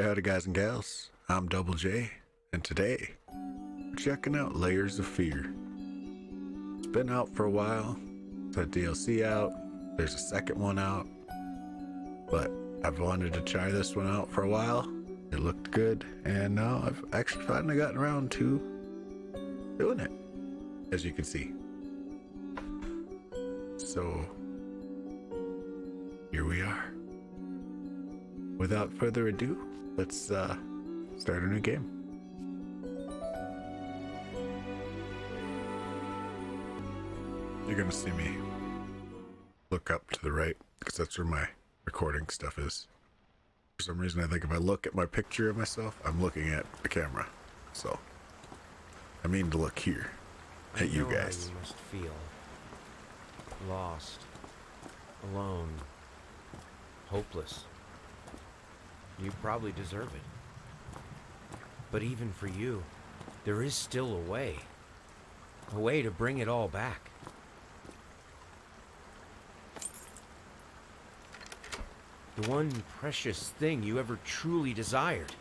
Howdy guys and gals, I'm Double J, and today, we're checking out Layers of Fear. It's been out for a while, the DLC out, there's a second one out, but I've wanted to try this one out for a while. It looked good, and now I've actually finally gotten around to doing it, as you can see. So, here we are. Without further ado, let's start a new game. You're gonna see me look up to the right because that's where my recording stuff is. For some reason I think if I look at my picture of myself, I'm looking at the camera. So I mean to look here at you guys. How you must feel lost, alone, hopeless. You probably deserve it. But even for you, there is still a way to bring it all back. The one precious thing you ever truly desired.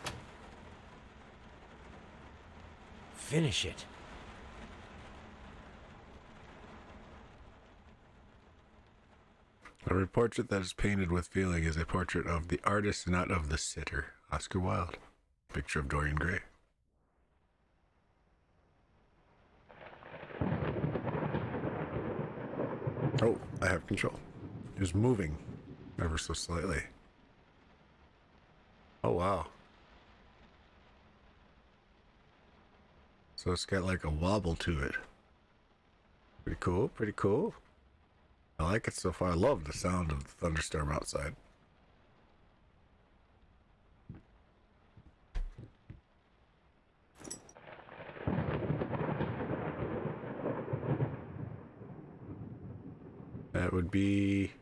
Finish it. Every portrait that is painted with feeling is a portrait of the artist, not of the sitter. Oscar Wilde. Picture of Dorian Gray. Oh, I have control. It was moving ever so slightly. Oh, wow. So it's got like a wobble to it. Pretty cool, pretty cool. I like it so far. I love the sound of the thunderstorm outside. That would be...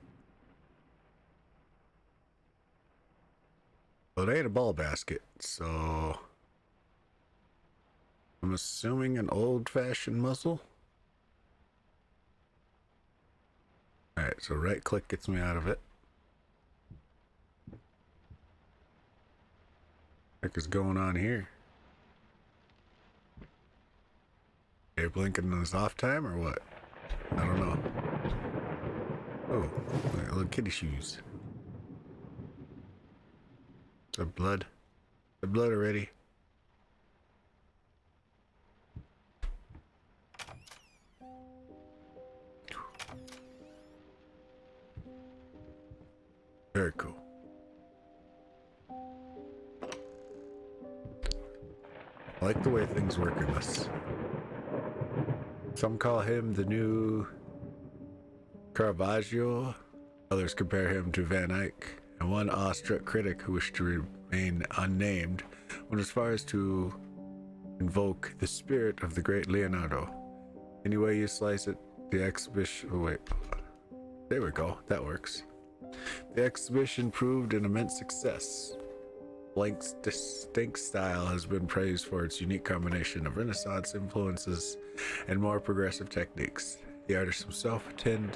Well, it ain't a ball basket, so... I'm assuming an old-fashioned muzzle? Alright, so right click gets me out of it. What is going on here? Are you blinking on his off time or what? I don't know. Oh, little kitty shoes. The blood. The blood already. Very cool. I like the way things work in this. Some call him the new Caravaggio, others compare him to Van Eyck, and one awestruck critic who wished to remain unnamed went as far as to invoke the spirit of the great Leonardo. Any way you slice it, the exhibition... Oh, wait. There we go. That works. The exhibition proved an immense success. Blank's distinct style has been praised for its unique combination of Renaissance influences and more progressive techniques. The artist himself attended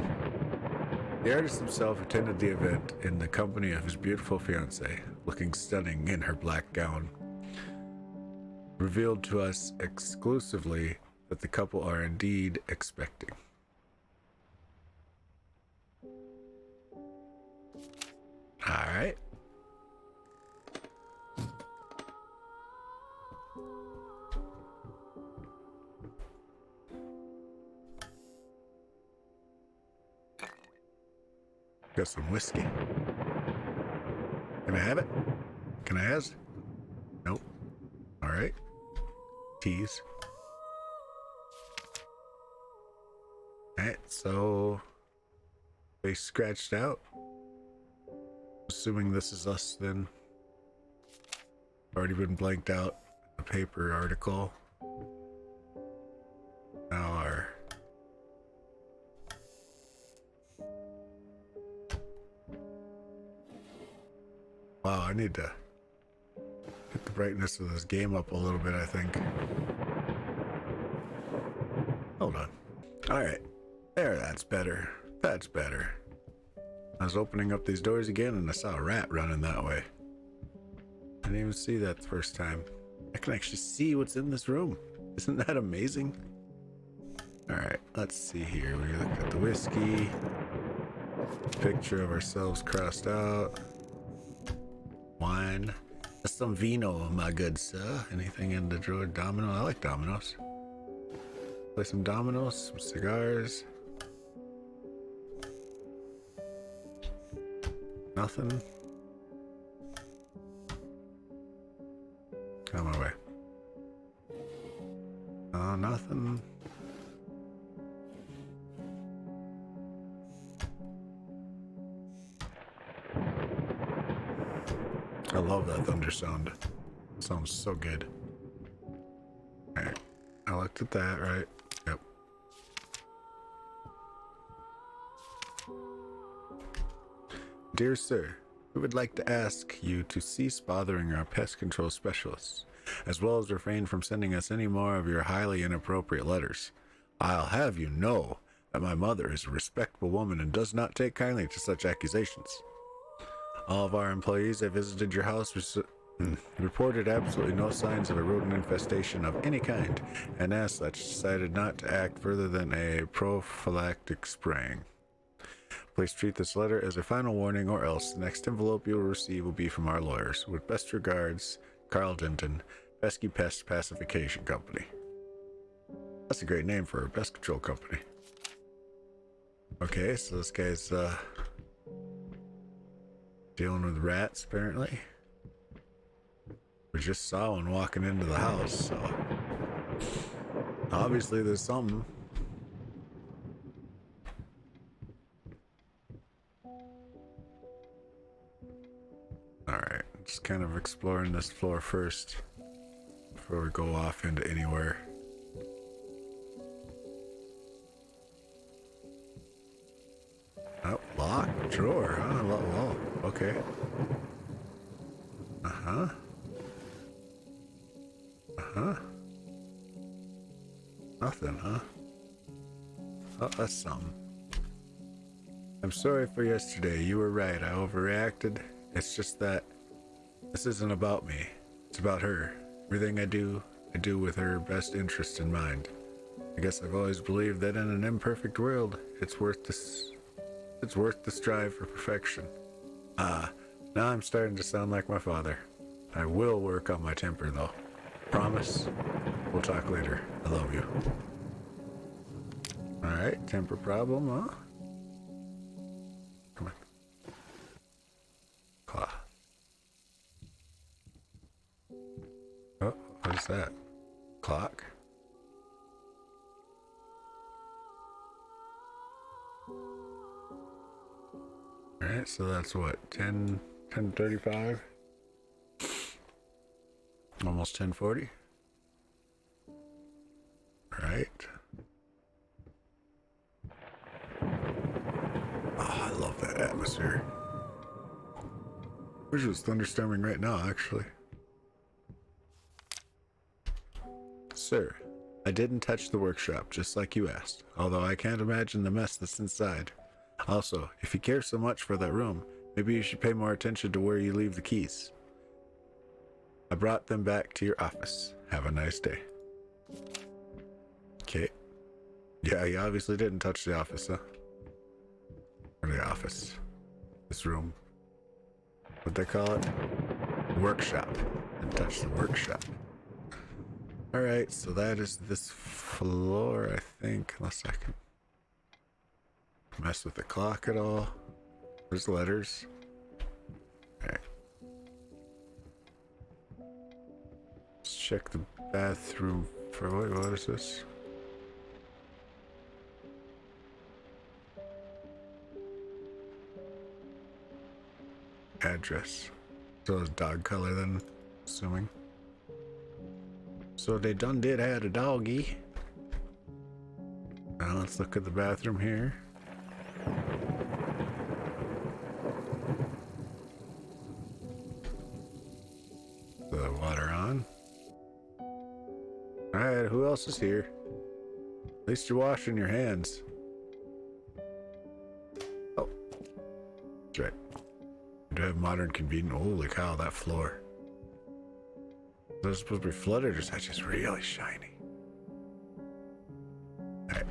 the event in the company of his beautiful fiancée, looking stunning in her black gown. Revealed to us exclusively that the couple are indeed expecting. Alright. Got some whiskey. Can I have it? Can I has? Nope. Alright. Tease. Alright, so face scratched out. Assuming this is us then. Already been blanked out in the paper article. Now our wow, I need to get the brightness of this game up a little bit, I think. Hold on. Alright. There, that's better. That's better. I was opening up these doors again and I saw a rat running that way. I didn't even see that the first time. I can actually see what's in this room. Isn't that amazing? Alright, let's see here. We look at the whiskey. Picture of ourselves crossed out. Wine. That's some vino, my good sir. Anything in the drawer? Domino? I like dominoes. Play some dominoes, some cigars. Nothing. On my way. Oh, nothing. I love that thunder sound. It sounds so good. Alright. I looked at that, right? Yep. Dear sir, we would like to ask you to cease bothering our pest control specialists, as well as refrain from sending us any more of your highly inappropriate letters. I'll have you know that my mother is a respectable woman and does not take kindly to such accusations. All of our employees that visited your house reported absolutely no signs of a rodent infestation of any kind, and as such decided not to act further than a prophylactic spraying. Please treat this letter as a final warning, or else the next envelope you will receive will be from our lawyers. With best regards, Carl Denton, Pesky Pest Pacification Company. That's a great name for a pest control company. Okay, so this guy's dealing with rats, apparently. We just saw one walking into the house, so obviously there's something. Alright, just kind of exploring this floor first before we go off into anywhere. Oh, lock, drawer, huh? Whoa, okay. Uh-huh. Uh-huh. Nothing, huh? Oh, that's something. I'm sorry for yesterday. You were right. I overreacted. It's just that this isn't about me. It's about her. Everything I do with her best interest in mind. I guess I've always believed that in an imperfect world, it's worth the strive for perfection. Now I'm starting to sound like my father. I will work on my temper, though. Promise. We'll talk later. I love you. Alright, temper problem, huh? Come on. Claw. Oh, what is that? Clock? Alright, so that's what, 10:35? Almost 10:40. Right. Oh, I love that atmosphere. Wish it was thunderstorming right now, actually. Sir, I didn't touch the workshop, just like you asked, although I can't imagine the mess that's inside. Also, if you care so much for that room, maybe you should pay more attention to where you leave the keys. I brought them back to your office. Have a nice day. Okay. Yeah, you obviously didn't touch the office, huh? Or the office. This room. What'd they call it? Workshop. Didn't touch the workshop. Alright, so that is this floor, I think. Unless I can mess with the clock at all. There's letters. Alright. Let's check the bathroom for what is this? Address. So it's dog color then, assuming. So they done did had a doggy. Now let's look at the bathroom here. The water on. Alright, who else is here? At least you're washing your hands. Oh. That's right. We do have modern convenience. Holy cow, that floor. Is it supposed to be flooded or is that just really shiny? Alright.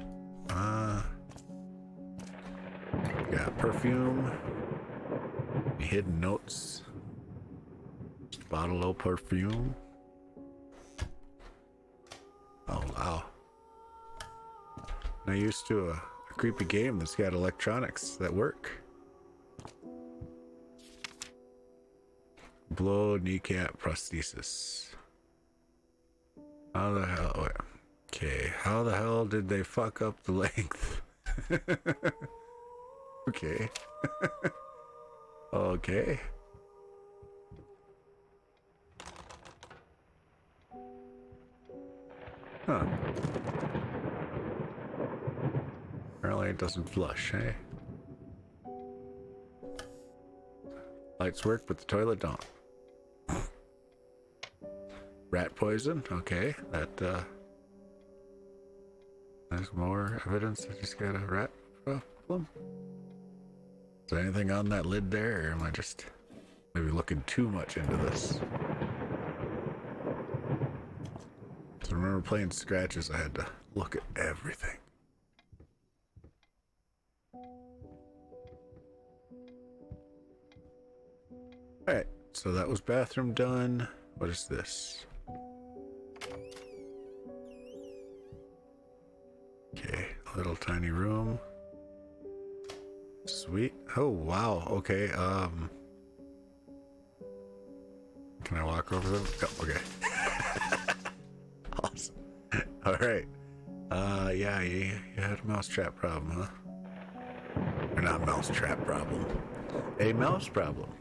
Got perfume. Hidden notes. Just a bottle of perfume. Oh wow. I'm used to a creepy game that's got electronics that work. Blow kneecap prosthesis. How the hell? Wait. Okay, how the hell did they fuck up the length? Okay. Okay. Huh. Apparently it doesn't flush, eh? Lights work, but the toilet don't. Rat poison? Okay, that, there's more evidence that he's got a rat problem. Is there anything on that lid there, or am I just maybe looking too much into this? So I remember playing Scratches, I had to look at everything. Alright, so that was bathroom done. What is this? Okay, a little tiny room. Sweet. Oh, wow. Okay, can I walk over them? Oh, okay. Awesome. Alright. Yeah, you had a mousetrap problem, huh? Or not mousetrap problem. A mouse problem.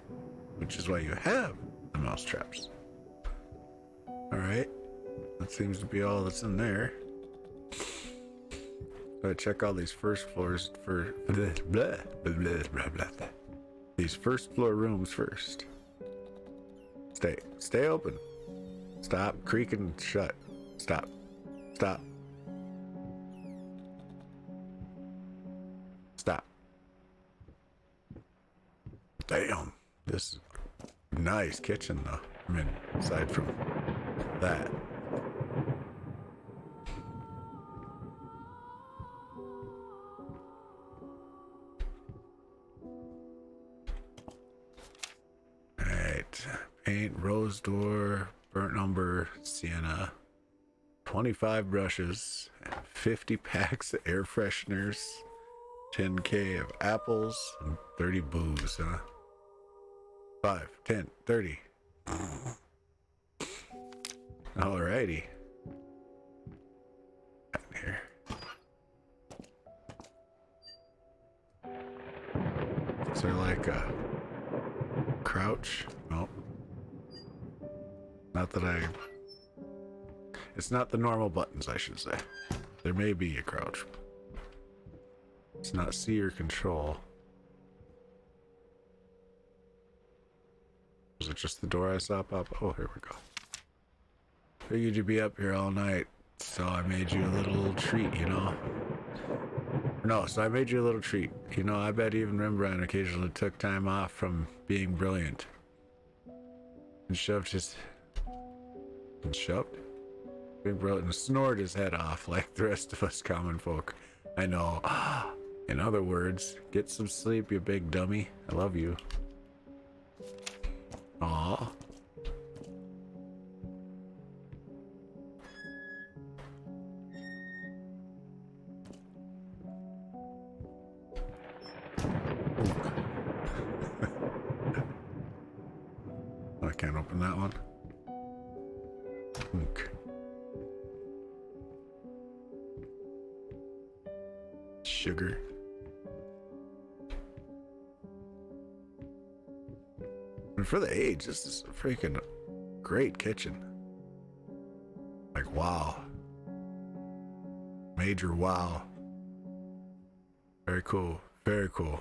Which is why you have the mousetraps. Alright. That seems to be all that's in there. Gotta check all these first floors for these first floor rooms first. Stay open. Stop creaking shut. Stop. Stop. Stop. Damn. This is a nice kitchen though. I mean, aside from that. Alright. Paint, rose door, burnt umber, sienna. 25 brushes, 50 packs of air fresheners, 10K of apples, and 30 booze, huh? 5, 10, 30. Alrighty. Here. Is there like a crouch? Nope. Not that I... It's not the normal buttons, I should say. There may be a crouch. It's not C or control. Was it just the door I saw pop? Oh, here we go. Figured you'd be up here all night, so I made you a little treat, you know? No, so I made you a little treat. You know, I bet even Rembrandt occasionally took time off from being brilliant. And shoved his... And shoved? Being brilliant and snored his head off like the rest of us common folk. I know. In other words, get some sleep, you big dummy. I love you. Aww. I can't open that one. Okay. Sugar. And for the age, this is a freaking great kitchen. Like, wow. Major wow. Very cool. Very cool.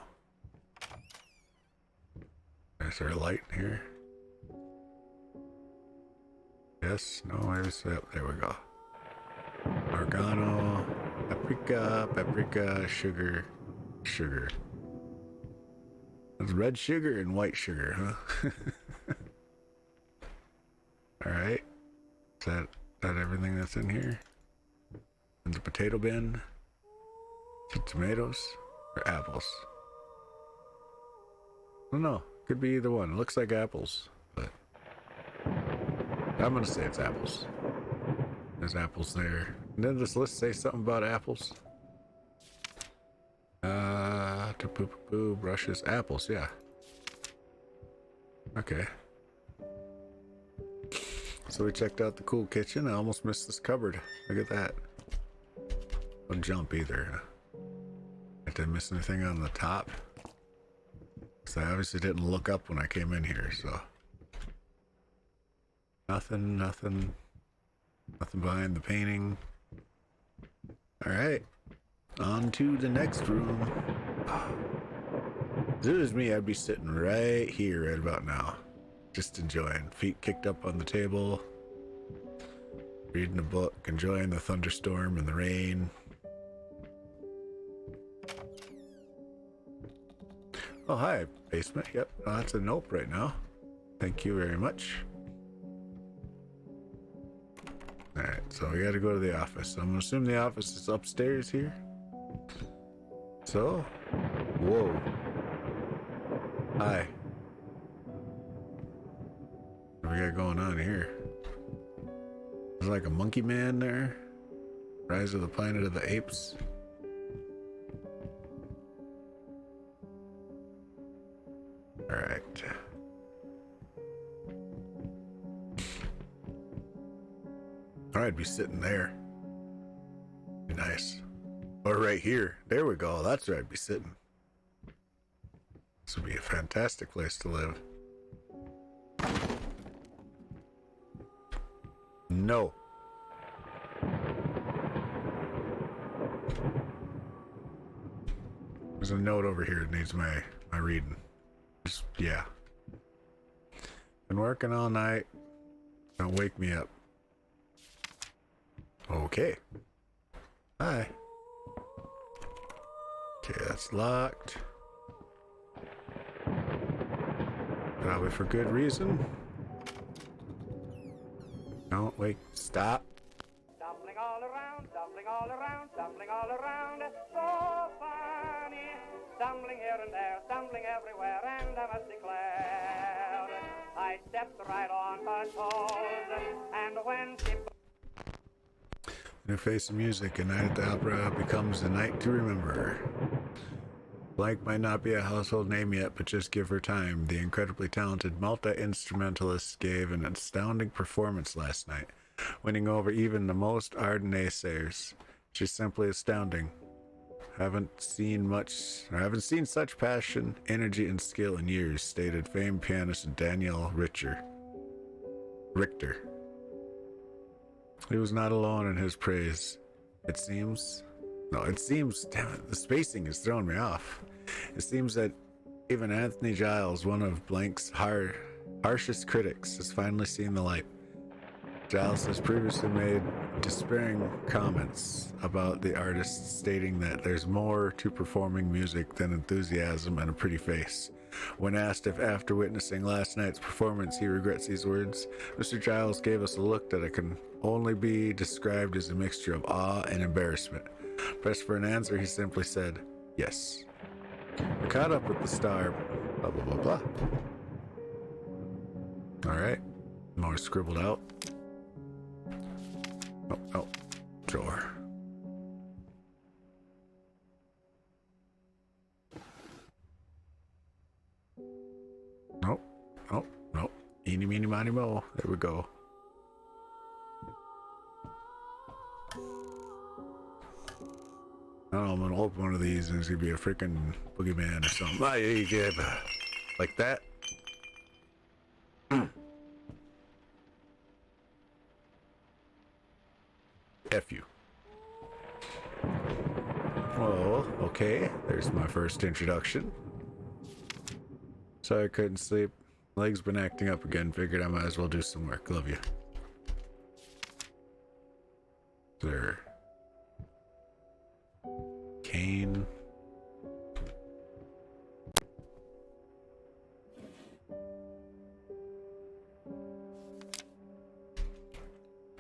Is there a light in here? Yes, no, maybe so. There we go. Oregano, paprika, sugar. That's red sugar and white sugar, huh? Alright. Is that everything that's in here? And the potato bin? Is it tomatoes or apples? I don't know. Could be either one. It looks like apples, but I'm gonna say it's apples. There's apples there. And then this list say something about apples. To poo poo poo brushes apples, yeah. Okay. So we checked out the cool kitchen. I almost missed this cupboard. Look at that. Don't jump either. Did I miss anything on the top? Because I obviously didn't look up when I came in here, so. Nothing behind the painting. Alright. On to the next room. If it was me, I'd be sitting right here right about now. Just enjoying. Feet kicked up on the table. Reading a book, enjoying the thunderstorm and the rain. Oh, hi, basement. Yep, oh, that's a nope right now. Thank you very much. Alright, so we gotta go to the office. I'm gonna assume the office is upstairs here. So, whoa. Hi. What do we got going on here? There's like a monkey man there. Rise of the Planet of the Apes. Alright. I'd be sitting there. Be nice. Or right here. There we go. That's where I'd be sitting. This would be a fantastic place to live. No. There's a note over here that needs my reading. Just, yeah. Been working all night. Don't wake me up. Okay. Hi. Okay, that's locked. Probably for good reason. Don't wake. Stop. Stumbling all around, stumbling all around, stumbling all around. So funny. Stumbling here and there, stumbling everywhere, and I must declare, I stepped right on her toes, and when she... New face of music, A Night at the Opera becomes a night to remember. Blank might not be a household name yet, but just give her time. The incredibly talented multi-instrumentalist gave an astounding performance last night, winning over even the most ardent naysayers. She's simply astounding. Haven't seen such passion, energy, and skill in years, stated famed pianist Daniel Richter. He was not alone in his praise. It seems, damn it, the spacing is throwing me off. It seems that even Anthony Giles, one of Blank's harshest critics, has finally seen the light. Giles has previously made despairing comments about the artist, stating that there's more to performing music than enthusiasm and a pretty face. When asked if after witnessing last night's performance he regrets these words, Mr. Giles gave us a look that it can only be described as a mixture of awe and embarrassment. Pressed for an answer, he simply said, yes. I caught up with the star, blah blah blah blah. Alright, more scribbled out. Oh, drawer. Nope. Eeny, meeny, miny, mo. There we go. I don't know, I'm gonna open one of these and it's gonna be a freaking boogeyman or something. Ah, yeah, you get like that. F you. Oh, okay. There's my first introduction. Sorry I couldn't sleep. Legs been acting up again. Figured I might as well do some work. Love you. There. Cane.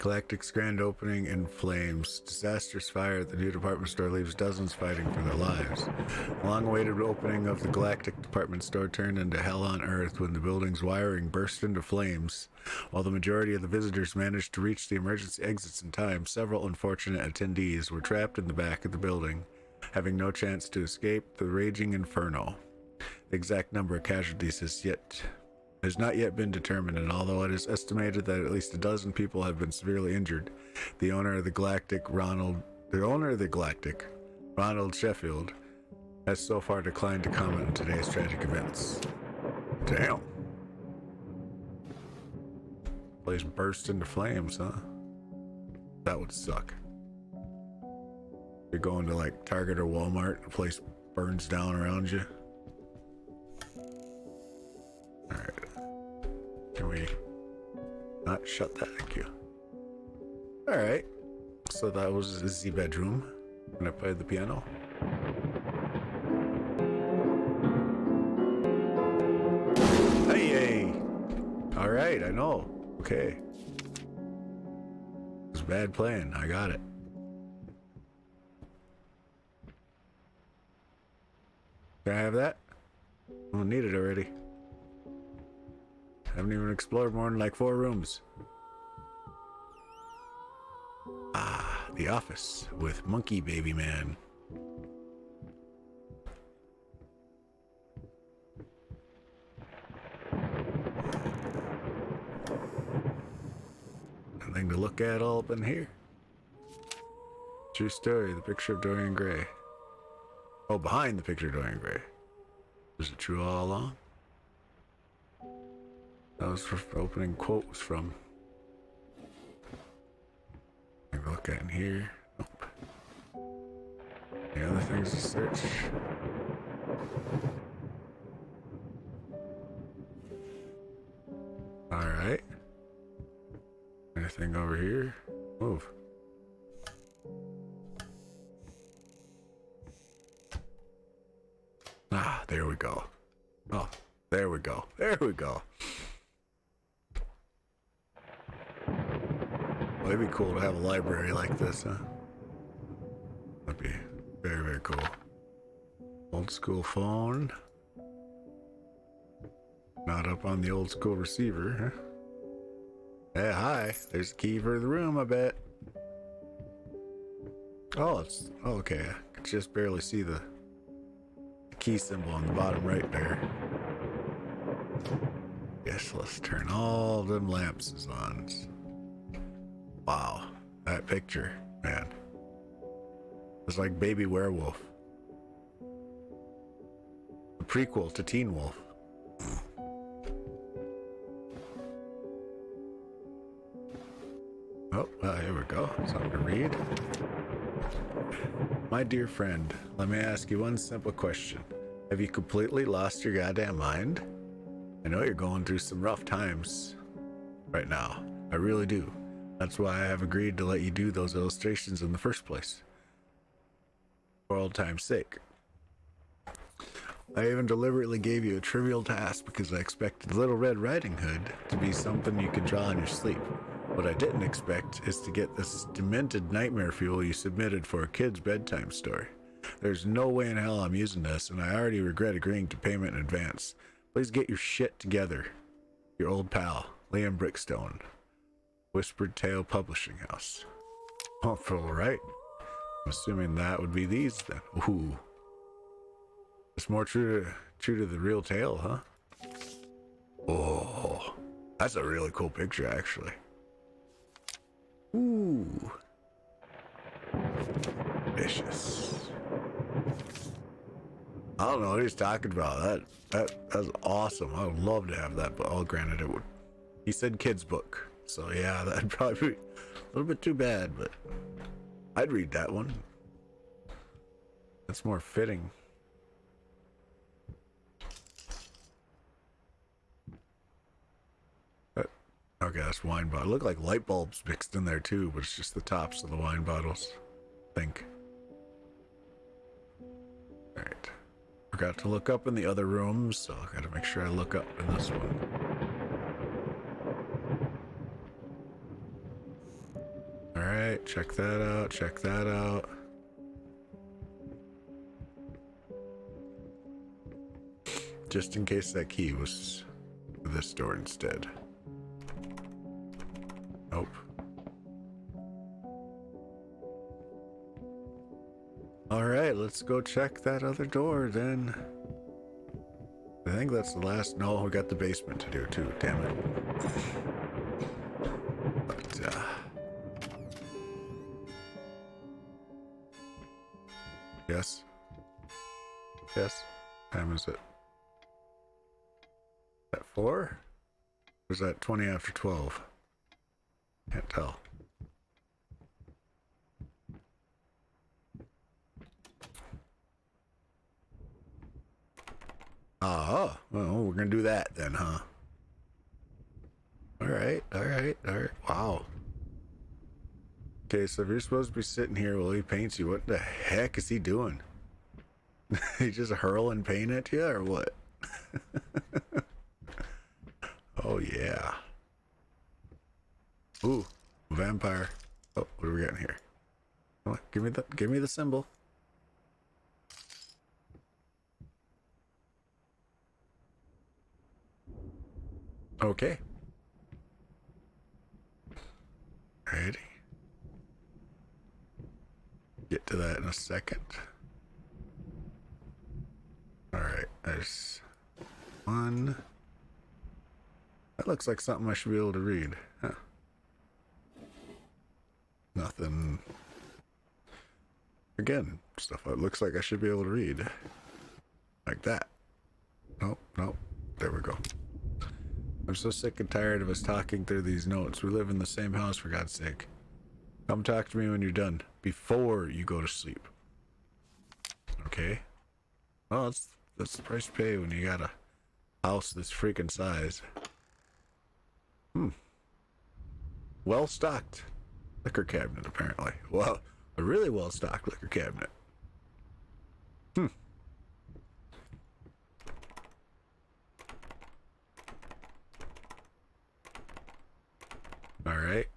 Galactic's grand opening in flames. Disastrous fire at the new department store leaves dozens fighting for their lives. The long-awaited opening of the Galactic department store turned into hell on Earth when the building's wiring burst into flames. While the majority of the visitors managed to reach the emergency exits in time, several unfortunate attendees were trapped in the back of the building, having no chance to escape the raging inferno. The exact number of casualties has not yet been determined, and although it is estimated that at least a dozen people have been severely injured, the owner of the Galactic, Ronald Sheffield, has so far declined to comment on today's tragic events. Damn. Place burst into flames, huh? That would suck. You're going to like Target or Walmart, the place burns down around you. Alright. Can we not shut that? Thank you. Alright. So that was the bedroom. And I played the piano. Hey! Alright, I know. Okay. It was bad playing. I got it. Can I have that? I don't need it already. Haven't even explored more than like 4 rooms. Ah, the office with Monkey Baby Man. Nothing to look at all up in here. True story, the picture of Dorian Gray. Oh, behind the picture of Dorian Gray. Was it true all along? That was the opening quote was from. Maybe look at in here. Nope. Any other things to search? Alright. Anything over here? Move. Ah, there we go. Oh, there we go. There we go. Well, it'd be cool to have a library like this, huh? That'd be very, very cool. Old school phone. Not up on the old school receiver, huh? Hey, hi. There's the key for the room, I bet. Oh, it's... Oh, okay. I could just barely see the key symbol on the bottom right there. Yes, let's turn all them lamps on. Wow, that picture, man. It's like Baby Werewolf. The prequel to Teen Wolf. Oh, here we go. Something to read. My dear friend, let me ask you one simple question. Have you completely lost your goddamn mind? I know you're going through some rough times right now. I really do. That's why I have agreed to let you do those illustrations in the first place. For old time's sake. I even deliberately gave you a trivial task because I expected Little Red Riding Hood to be something you could draw in your sleep. What I didn't expect is to get this demented nightmare fuel you submitted for a kid's bedtime story. There's no way in hell I'm using this, and I already regret agreeing to payment in advance. Please get your shit together. Your old pal, Liam Brickstone. Whispered Tale Publishing House. Oh, alright. I'm assuming that would be these then. Ooh. It's more true to the real tale, huh? Oh. That's a really cool picture, actually. Ooh. Vicious. I don't know what he's talking about. That's awesome. I would love to have that, but oh, granted, it would. He said kids' book, so yeah, that'd probably be a little bit too bad, but I'd read that one. That's more fitting. Okay, that's wine bottle. Look like light bulbs mixed in there too, but it's just the tops of the wine bottles. I think. Alright. Forgot to look up in the other rooms, so I gotta make sure I look up in this one. right, check that out, check that out. Just in case that key was this door instead. Nope. Alright, let's go check that other door then. I think that's the last. No, we got the basement to do too, damn it. But, yes. Yes. What time is it? At 4? Or is that 20 after 12? Can't tell. Oh, well, we're gonna do that then, huh? Alright, alright, alright. Wow. Okay, so if you're supposed to be sitting here while he paints you, what the heck is he doing? He just hurling paint at you, or what? Oh, yeah. Ooh, vampire. Oh, what are we getting here? Come on, give me the symbol. Okay. Ready? Get to that in a second. Alright, there's one. That looks like something I should be able to read. Huh. Nothing. Again, stuff that looks like I should be able to read. Like that. Nope, nope. There we go. I'm so sick and tired of us talking through these notes. We live in the same house, for God's sake. Come talk to me when you're done, before you go to sleep. Okay? Well, that's the price to pay when you got a house this freaking size. Well stocked liquor cabinet, apparently. Well, a really well stocked liquor cabinet. Alright.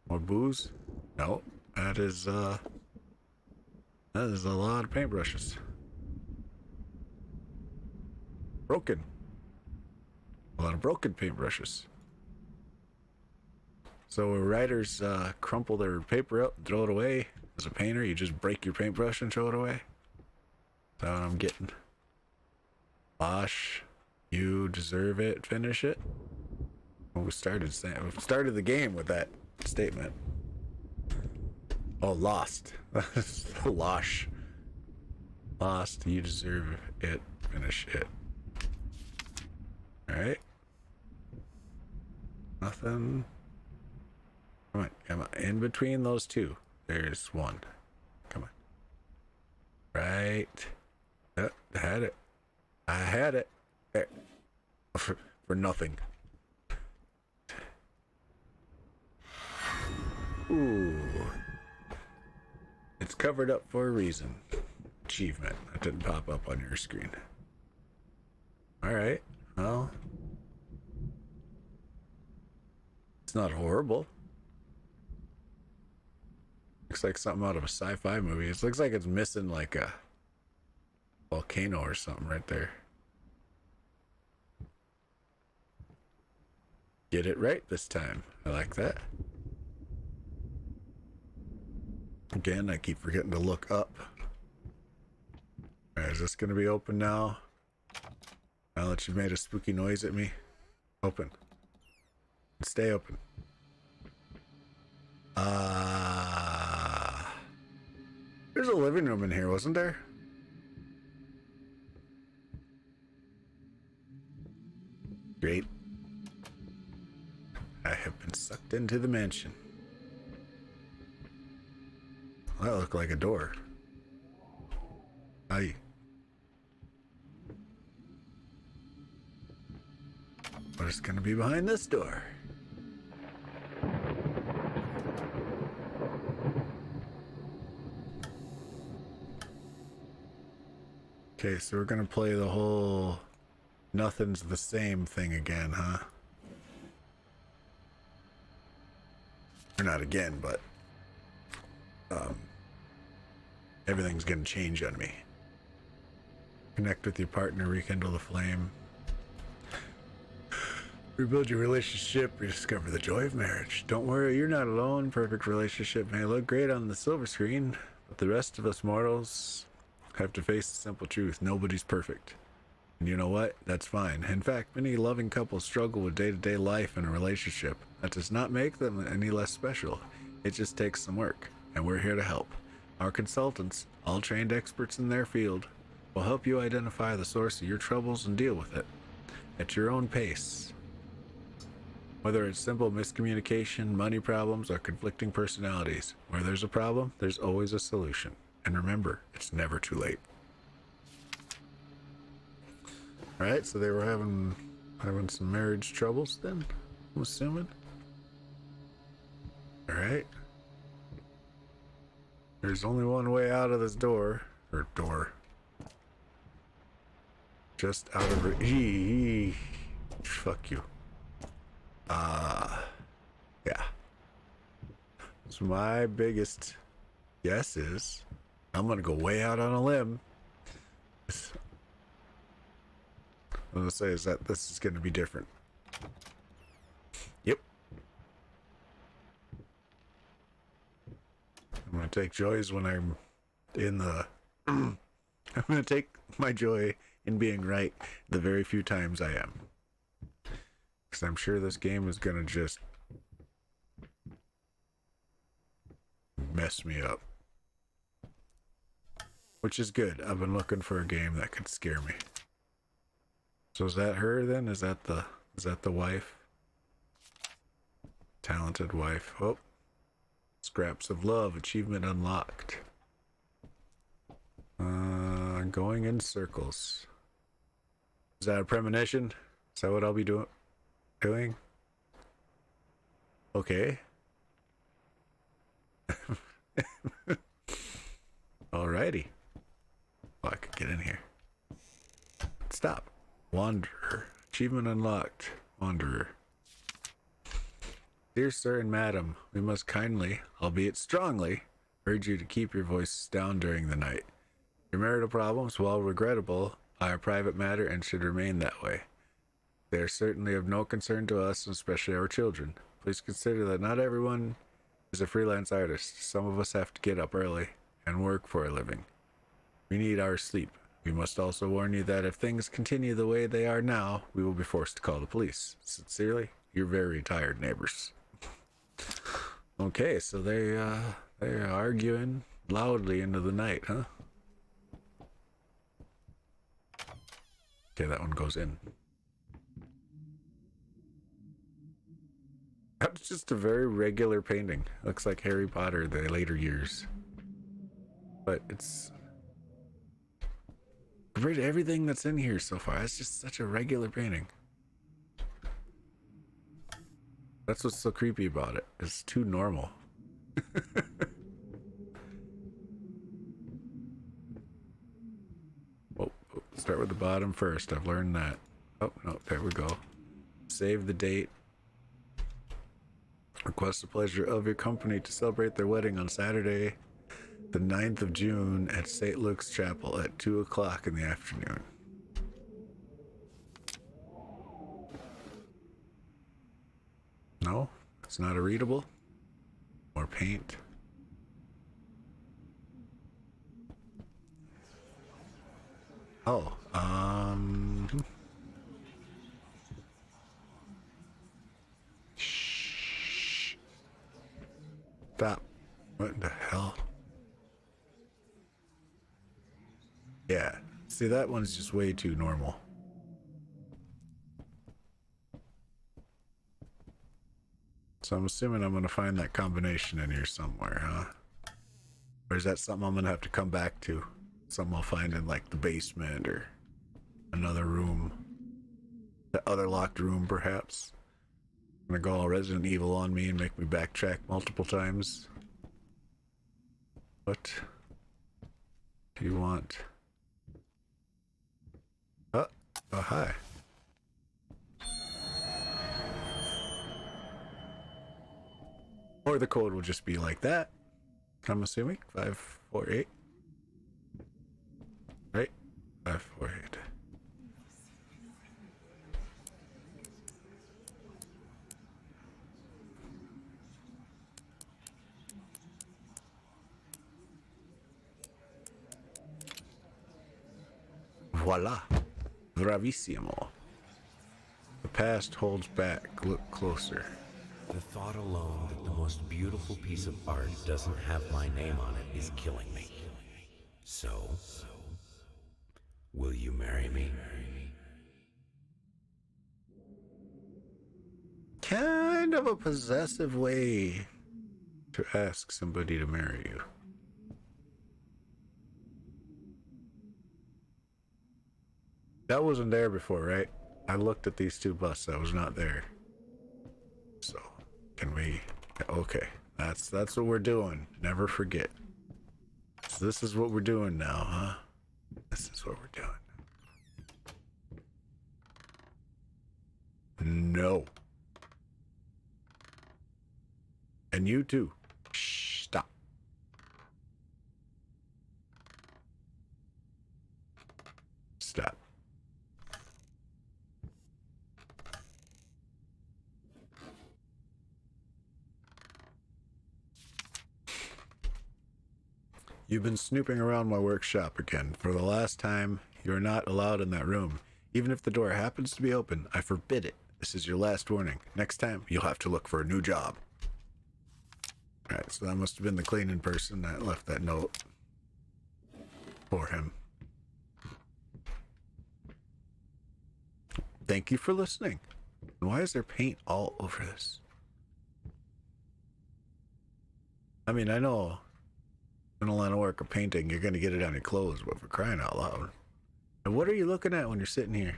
More booze? No. That is a lot of paintbrushes. Broken. A lot of broken paintbrushes. So writers crumple their paper up and throw it away. As a painter, you just break your paintbrush and throw it away. That's what I'm getting. Bosh, you deserve it. Finish it. Well, we started the game with that statement. Oh, lost. Losh. Lost. You deserve it. Finish it. Alright. Nothing. Come on, come on. In between those two, there's one. Come on. Right. Yep, I had it. I had it. There. For nothing. Ooh. It's covered up for a reason. Achievement. That didn't pop up on your screen. Alright. Well. It's not horrible. Looks like something out of a sci-fi movie. It looks like it's missing like a volcano or something right there. Get it right this time. I like that. Again, I keep forgetting to look up. Alright, is this going to be open now? Now that you've made a spooky noise at me? Open. Stay open. There's a living room in here, wasn't there? Great. I have been sucked into the mansion. That looked like a door. Aye. What is gonna be behind this door? Okay, so we're gonna play the whole nothing's the same thing again, huh? Or not again, but everything's gonna change on me. Connect with your partner, rekindle the flame. Rebuild your relationship, rediscover the joy of marriage. Don't worry, you're not alone. Perfect relationship may look great on the silver screen, but the rest of us mortals have to face the simple truth. Nobody's perfect. And you know what? That's fine. In fact, many loving couples struggle with day-to-day life in a relationship. That does not make them any less special. It just takes some work, and we're here to help. Our consultants, all trained experts in their field, will help you identify the source of your troubles and deal with it at your own pace. Whether it's simple miscommunication, money problems, or conflicting personalities, where there's a problem, there's always a solution. And remember, it's never too late. Alright, so they were having some marriage troubles then, I'm assuming. Alright. There's only one way out of this door. Or door. Just out of her. Fuck you. Yeah. So my biggest guess is I'm gonna go way out on a limb. I'm gonna say is that this is gonna be different. Yep. I'm gonna take joys when I'm in the I'm gonna take my joy in being right the very few times I am. Because I'm sure this game is gonna just mess me up. Which is good. I've been looking for a game that could scare me. So is that her then? Is that the wife? Talented wife. Oh. Scraps of love. Achievement unlocked. Going in circles. Is that a premonition? Is that what I'll be doing? Okay. Alrighty. Oh, I could get in here. Stop. Wanderer. Achievement unlocked. Wanderer. Dear sir and madam, we must kindly, albeit strongly, urge you to keep your voices down during the night. Your marital problems, while regrettable, are a private matter and should remain that way. They are certainly of no concern to us, especially our children. Please consider that not everyone is a freelance artist. Some of us have to get up early and work for a living. We need our sleep. We must also warn you that if things continue the way they are now, we will be forced to call the police. Sincerely, your very tired neighbors. Okay, so they're arguing loudly into the night, huh? Okay, that one goes in. That's just a very regular painting. Looks like Harry Potter, the later years. But it's... compared to everything that's in here so far, it's just such a regular painting. That's what's so creepy about it. It's too normal. Oh, start with the bottom first. I've learned that. Oh, no, there we go. Save the date. Request the pleasure of your company to celebrate their wedding on Saturday, the 9th of June at St. Luke's Chapel at 2 o'clock in the afternoon. No, it's not a readable. More paint. Oh, shh. Stop. What the hell? Yeah. See, that one's just way too normal. So I'm assuming I'm gonna find that combination in here somewhere, huh? Or is that something I'm gonna have to come back to? Something I'll find in like the basement or another room. The other locked room, perhaps. I'm gonna go all Resident Evil on me and make me backtrack multiple times. What do you want? Oh, hi. Or the code will just be like that. I'm assuming 548. Right? 548. Voila. Bravissimo. The past holds back. Look closer. The thought alone that the most beautiful piece of art doesn't have my name on it is killing me. So, will you marry me? Kind of a possessive way to ask somebody to marry you. That wasn't there before, right? I looked at these two busts. That was not there. So, can we... Okay, that's what we're doing. Never forget. So this is what we're doing now, huh? This is what we're doing. No. And you too. Shh, stop. Stop. You've been snooping around my workshop again. For the last time, you're not allowed in that room. Even if the door happens to be open, I forbid it. This is your last warning. Next time, you'll have to look for a new job. Alright, so that must have been the cleaning person that left that note for him. Thank you for listening. Why is there paint all over this? I mean, I know in a line of work of painting, you're going to get it on your clothes, but for crying out loud. And what are you looking at when you're sitting here?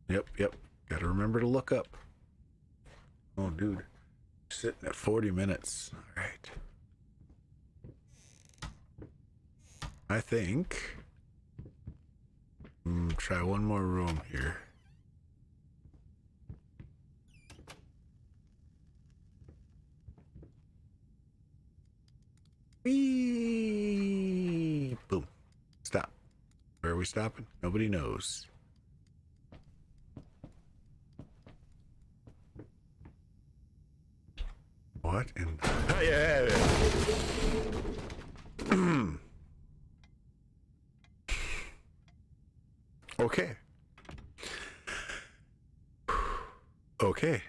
Yep. Gotta remember to look up. Oh, dude. Sitting at 40 minutes. All right. I think... try one more room here. Whee! Boom. Stop. Where are we stopping? Nobody knows. What in... Yeah. Okay. Okay.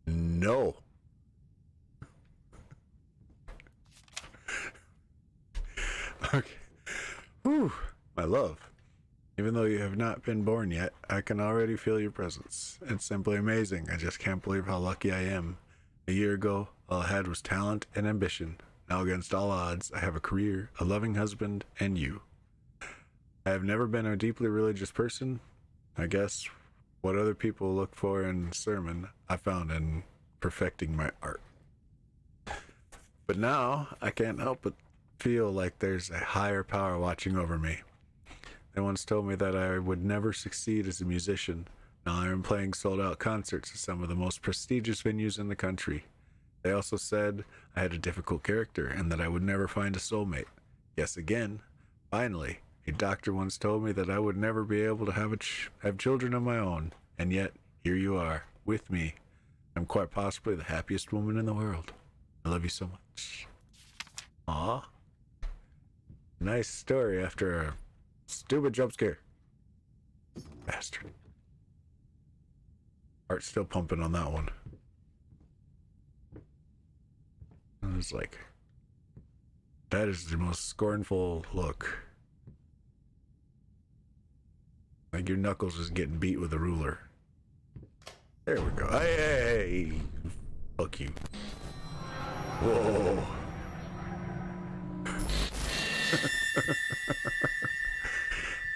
No. Okay. Whew. My love. Even though you have not been born yet, I can already feel your presence. It's simply amazing. I just can't believe how lucky I am. A year ago, all I had was talent and ambition. Now, against all odds, I have a career, a loving husband, and you. I have never been a deeply religious person. I guess what other people look for in sermon, I found in perfecting my art. But now, I can't help but feel like there's a higher power watching over me. They once told me that I would never succeed as a musician. Now I am playing sold-out concerts at some of the most prestigious venues in the country. They also said I had a difficult character and that I would never find a soulmate. Yes, again. Finally, a doctor once told me that I would never be able to have children of my own. And yet, here you are, with me. I'm quite possibly the happiest woman in the world. I love you so much. Aw. Nice story after a stupid jump scare. Bastard. Heart's still pumping on that one. I was like, that is the most scornful look. Like your knuckles is getting beat with a ruler. There we go. Hey! Fuck you. Whoa.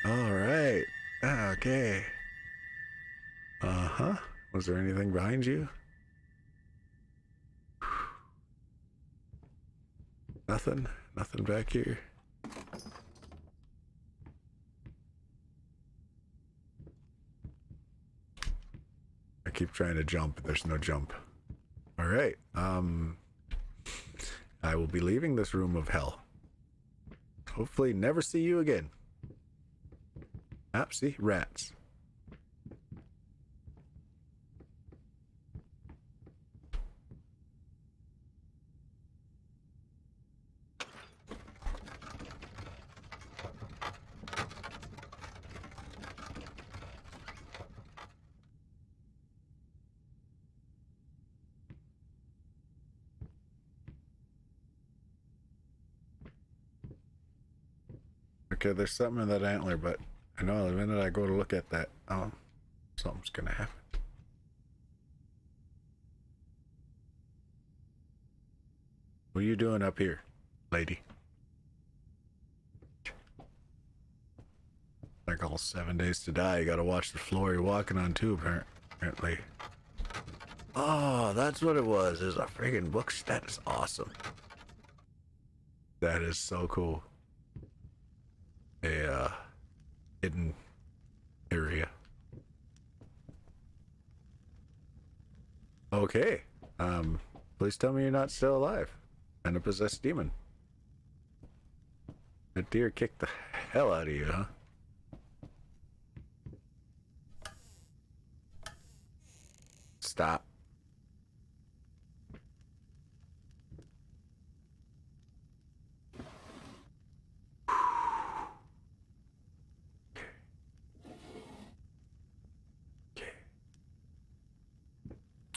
All right. Okay. Uh-huh. Was there anything behind you? Nothing back here. I keep trying to jump, but there's no jump. All right. I will be leaving this room of hell. Hopefully never see you again. Ah, see? Rats. Okay, there's something in that antler, but I know the minute I go to look at that, something's gonna happen. What are you doing up here, lady? Like all 7 days to die, you gotta watch the floor you're walking on too, apparently. Oh, that's what it was. There's a friggin' book. That is awesome. That is so cool. A hidden area. Okay. Please tell me you're not still alive and a possessed demon. That deer kicked the hell out of you, huh? Stop.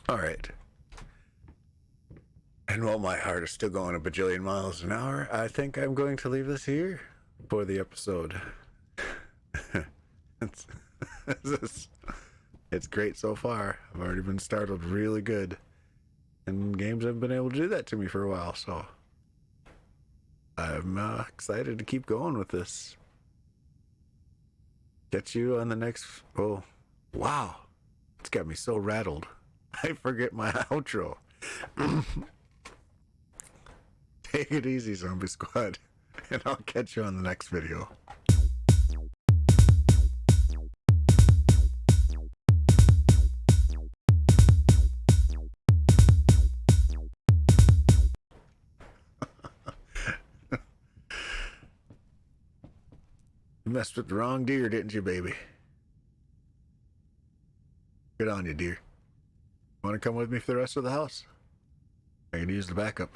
All right. And while my heart is still going a bajillion miles an hour, I think I'm going to leave this here for the episode. It's great so far. I've already been startled really good. And games haven't been able to do that to me for a while, so I'm excited to keep going with this. Catch you on the next... Oh, wow. It's got me so rattled. I forget my outro. Take it easy, Zombie Squad. And I'll catch you on the next video. You messed with the wrong deer, didn't you, baby? Good on you, deer. Want to come with me for the rest of the house? I can use the backup.